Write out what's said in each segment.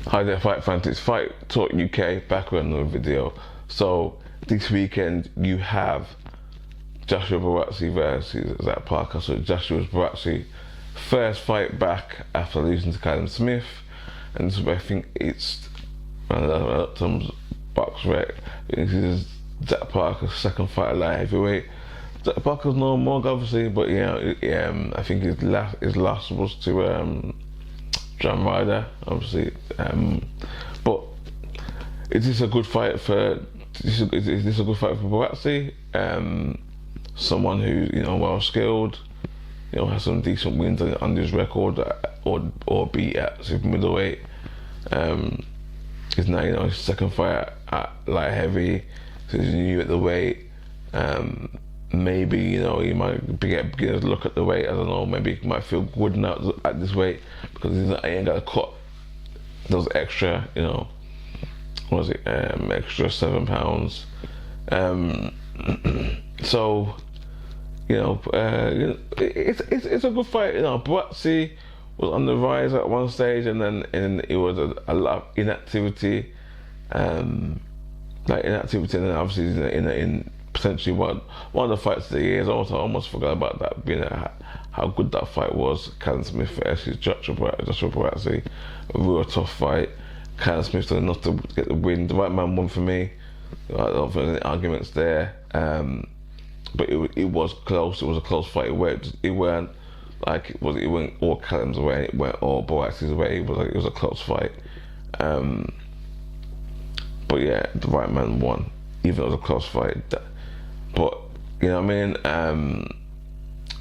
Hi there, Fight fans. It's Fight Talk UK back with another video. So this weekend you have Joshua Buatsi versus Zach Parker. So Joshua's Buatsi first fight back after losing to Callum Smith, and this is, I think it's some box rec. This is Zach Parker's second fight at light heavyweight. Zach Parker's no more obviously, but I think his last was to John Ryder, obviously, but is this a good fight for? Is this a good fight for Buatsi? Someone who well skilled, has some decent wins on his record, or be at super middleweight. Is now his second fight at light heavy, so he's new at the weight. Maybe he might get a look at the weight. I don't know. Maybe he might feel good now at this weight because he ain't got to cut those extra. What was it? Extra 7 pounds. So it's a good fight. Buatsi was on the rise at one stage, and then it was a lot of inactivity. And then obviously in potentially one of the fights of the year. I almost forgot about that, being how good that fight was. Callum Smith versus Joshua Buatsi, a real tough fight. Callum Smith did enough to get the win. The right man won for me. I don't think there's any arguments there. But it was close. It was a close fight. It weren't like it went all Callum's way. It went all Buatsi's way. It was a close fight. But yeah, the right man won, even though it was a close fight. But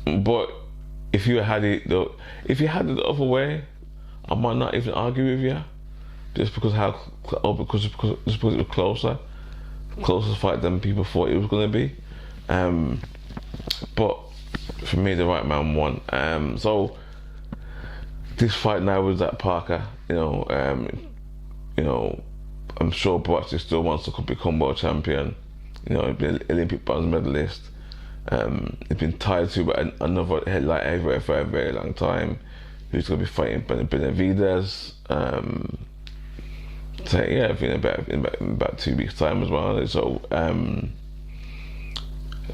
but if you had it the other way, I might not even argue with you, just because because it was closer fight than people thought it was going to be. But for me, the right man won. So this fight now with Zach Parker, I'm sure Buatsi still wants to become world champion. He's been Olympic bronze medalist. He's been tied to another headlight heavyweight for a very long time, who's going to be fighting Benavidez. So yeah, I think in about 2 weeks' time as well. So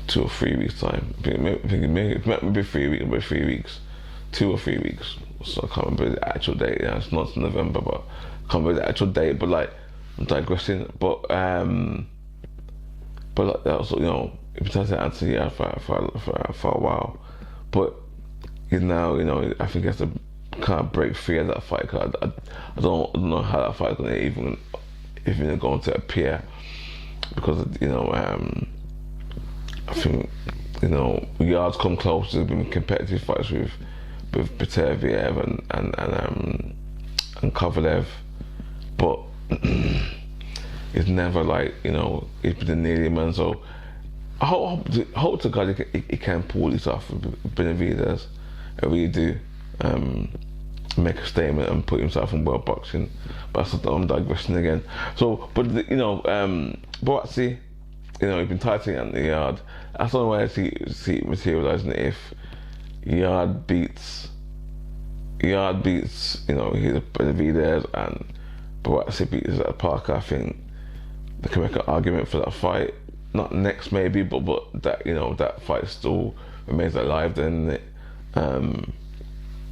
2 or 3 weeks' time. I think maybe 3 weeks, 2 or 3 weeks. So I can't remember the actual date. Yeah, it's not November, but I can't remember the actual date. But I'm digressing. But also it potentially to Anthony for a while, but now I think he has to kind of break free of that fight. Cause I don't know how that fight is going to even going to appear, because I think yards come close. There's been competitive fights with Petreviev and Kovalev, but it's never it's been a nearly man. So I hope to God he can pull this off with Benavidez. I really do. Make a statement and put himself in world boxing. But I'm digressing again. So, but Buatsi, he's been tighting at the yard. That's the only way I see it materialising. If yard beats he's Benavidez and Buatsi beats Zach Parker, I think they can make an argument for that fight. Not next maybe, but that that fight still remains alive then, isn't it?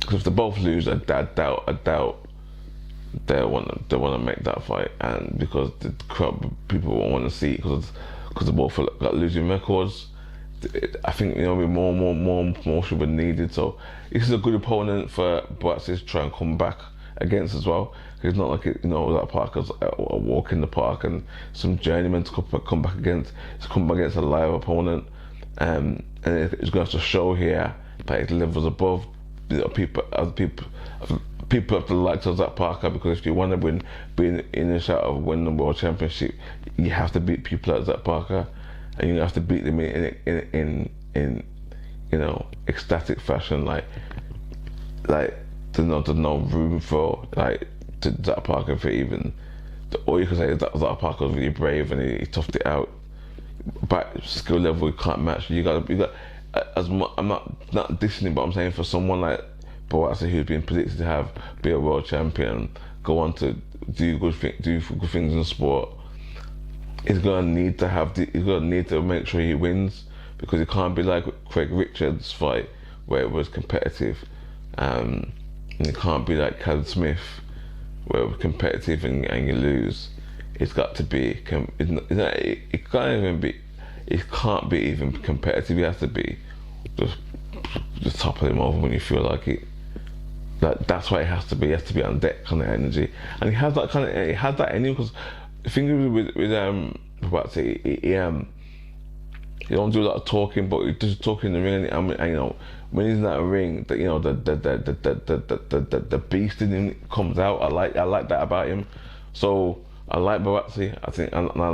Because if they both lose, I doubt they want to make that fight, and because the crowd, people won't want to see it because they both got losing records. I think more should be needed. So this is a good opponent for Buatsi to try and come back against as well. It's not like that Parker's a walk in the park and some journeyman to come back against. It's come back against a live opponent, and it's going to have to show here that it levels above people have to like to Zach Parker, because if you want to be in a shot of winning the world championship, you have to beat people like Zach Parker, and you have to beat them in ecstatic fashion, there's no room for to Zach Parker for even. All you can say is that Zach Parker was really brave and he toughed it out. But skill level you can't match. You got I'm not dissing it, but I'm saying for someone like Buatsi, who's been predicted to be a world champion, go on to do good things in sport, he's gonna need to make sure he wins, because it can't be like Craig Richards' fight where it was competitive, and it can't be like Callum Smith where it was competitive and you lose. It's got to be. It can't even be. It can't be even competitive. It has to be just topple him over when you feel like it. That's why it has to be. It has to be on deck kind of energy, and he has that kind of. He has that energy because the thing with Buatsi, he don't do a lot of talking, but he does talk in the ring, and you know, when he's in that ring, that, you know, the beast in him comes out. I like that about him. So I like Buatsi. I think, and I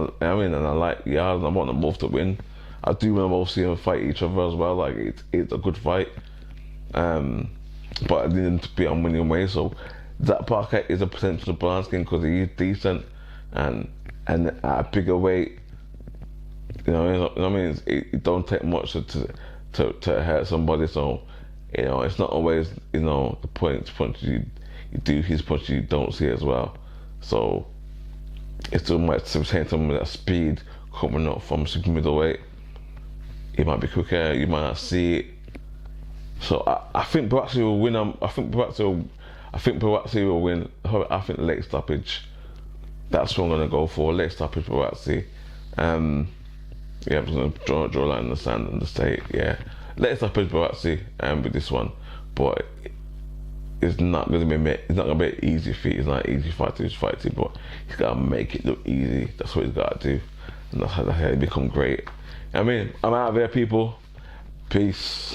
like Yard. I want them both to win. I do want to both see them fight each other as well. Like it's a good fight. But I didn't be on winning way. So that Parker is a potential balance game because he's decent and at a bigger weight. You know what I mean? It don't take much to hurt somebody. So, you know, it's not always, you know, the punch you do, his punch you don't see as well. So it's too much to retain some of that speed coming up from super middleweight. It might be quicker, you might not see it. So I think Buatsi will win. I think Buatsi will win. I think late stoppage. That's what I'm gonna go for. Late stoppage Buatsi. Yeah, I'm just gonna draw a line in the sand and just say, yeah, late stoppage Buatsi with this one. But it's not gonna be an easy feat. It's not an easy fight to fight to, but he's gotta make it look easy. That's what he's gotta do, and that's how he become great. I mean, I'm out of here, people. Peace.